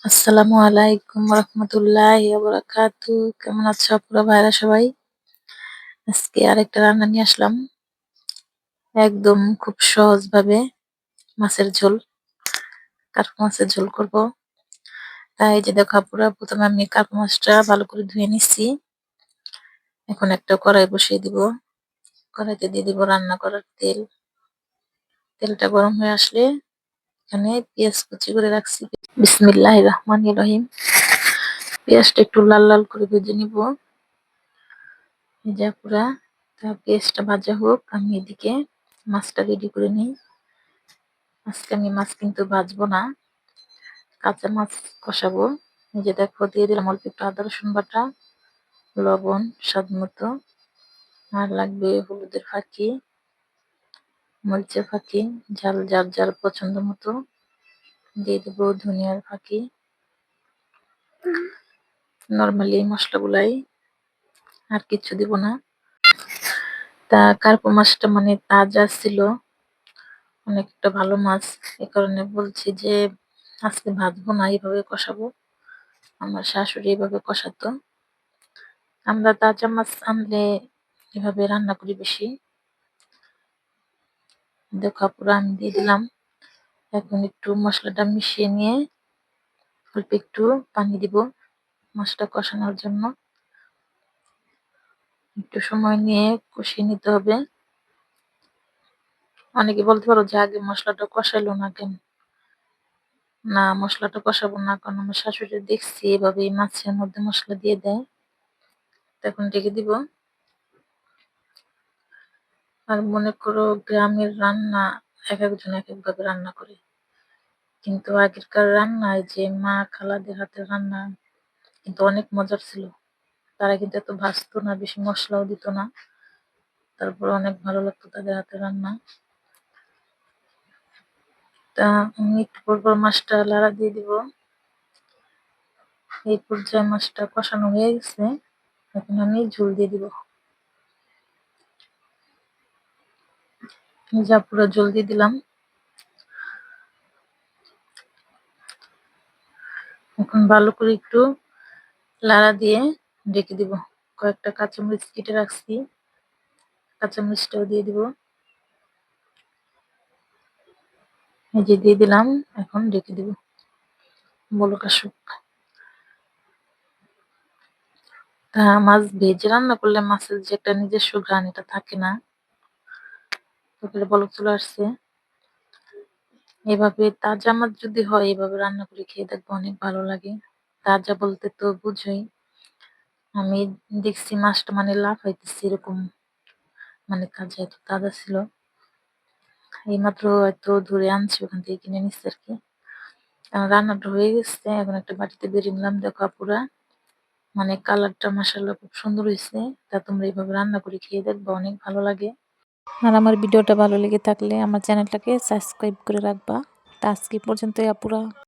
আসসালামু আলাইকুম রহমতুল্লাহি ওয়া বারাকাতু। কেমন আছো আপুরা ভাইরা সবাই? আজকে আরেকটা রান্না নিয়ে আসলাম। একদম খুব সহজ ভাবে মাছের ঝোল, কার্পু মাছের ঝোল করব। তাই এই যে দেখো আপুরা, প্রথমে আমি কার্পু মাছটা ভালো করে ধুয়ে নিচ্ছি। এখন একটা কড়াই বসিয়ে দিব। কড়াইতে দিয়ে দিব রান্না করার তেল। তেলটা গরম হয়ে আসলে এখানে পেঁয়াজ কুচি করে রাখছি। বিসমিল্লাহির রহমানির রহিম। পেঁয়াজটা একটু লাল লাল করে ভেজে নিব। ভেজা পুরা তা পেঁয়াজটা ভাজা হোক, আমি এদিকে মাছটা রেডি করে নিই। আজকে আমি মাছ কিন্তু ভাজবো না, কাঁচা মাছ কষাবো। এই যে দেখো, দিয়ে দিলাম অল্প একটু আদা রসুন বাটা, লবণ স্বাদ মতো, আর লাগবে হলুদের ফাঁকি, মরিচের ফাঁকি, ঝাল যার যার পছন্দ মতো। দিয়ে দেবো ধনিয়ার ফাঁকি। নর্মালি এই মশলাগুলাই, আর কিছু দিব না। তা কার্পু মাছটা মানে তাজা ছিল, অনেকটা ভালো মাছ। এ কারণে বলছি যে আজকে ভাজবো না, এইভাবে কষাবো। আমার শাশুড়ি এইভাবে কষাতো। আমরা তাজা মাছ আনলে এভাবে রান্না করি বেশি। দেখো পুরো আমি দিয়ে দিলাম। এখন একটু মশলাটা মিশিয়ে নিয়ে অল্প একটু পানি দিব মাছটা কষানোর জন্য। একটু সময় নিয়ে কষিয়ে নিতে হবে। অনেকে বলতে পারো যে আগে মশলাটা কষাইলো না কেন? না, মশলাটা কষাবো না, কারণ আমার শাশুড়ি দেখছি এভাবে মাছের মধ্যে মশলা দিয়ে দেয়। তখন ঢেকে দিব। আর মনে করো, গ্রামের রান্না এক একজন এক একভাবে রান্না করে, কিন্তু আগেরকার রান্নায় যে মা খালাদের হাতের রান্না কিন্তু অনেক মজার ছিল। তারা কিন্তু এত ভাজতো না, বেশি মশলাও দিত না, তারপর অনেক ভালো লাগতো তাদের হাতের রান্না। তা আমি একটু পর মাছটা লাড়া দিয়ে দিব। এই পর্যায়ে মাছটা কষানো হয়ে গেছে, এখন আমি ঝোল দিয়ে দিব। যা পুরো ঝোল দিয়ে দিলাম। এখন ভালো করে একটু লাড়া দিয়ে ঢেকে দিব। কয়েকটা কাঁচামরিচ কেটে রাখছি, কাঁচামরিচটাও দিয়ে দিব। এই যে দিয়ে দিলাম, এখন ঢেকে দিব বলক আসুক। তা মাছ ভেজে রান্না করলে মাছের যে একটা নিজস্ব ঘ্রাণ, এটা থাকে না। তারপরে বলক চলে আসছে। এভাবে তাজা মাছ যদি হয়, এভাবে রান্না করে খেয়ে দেখবো, অনেক ভালো লাগে। তাজা বলতে তো বুঝোই, আমি দেখছি মাছটা মানে লাফাইতেছে এরকম, মানে তাজা, এত তাজা ছিল। এইমাত্র এত ধরে আনছি, ওখান থেকে কিনে নিচ্ছি আর কি। রান্নাটা হয়ে গেছে, এখন একটা বাটিতে বেরিয়ে নিলাম। দেখো আপুরা, মানে কালারটা মাশাআল্লাহ খুব সুন্দর হয়েছে। তা তোমরা এইভাবে রান্না করে খেয়ে দেখবা, অনেক ভালো লাগে। আর আমার ভিডিওটা ভালো লেগে থাকলে আমার চ্যানেলটাকে সাবস্ক্রাইব করে রাখবা। তা আজকে পর্যন্তই আপুরা।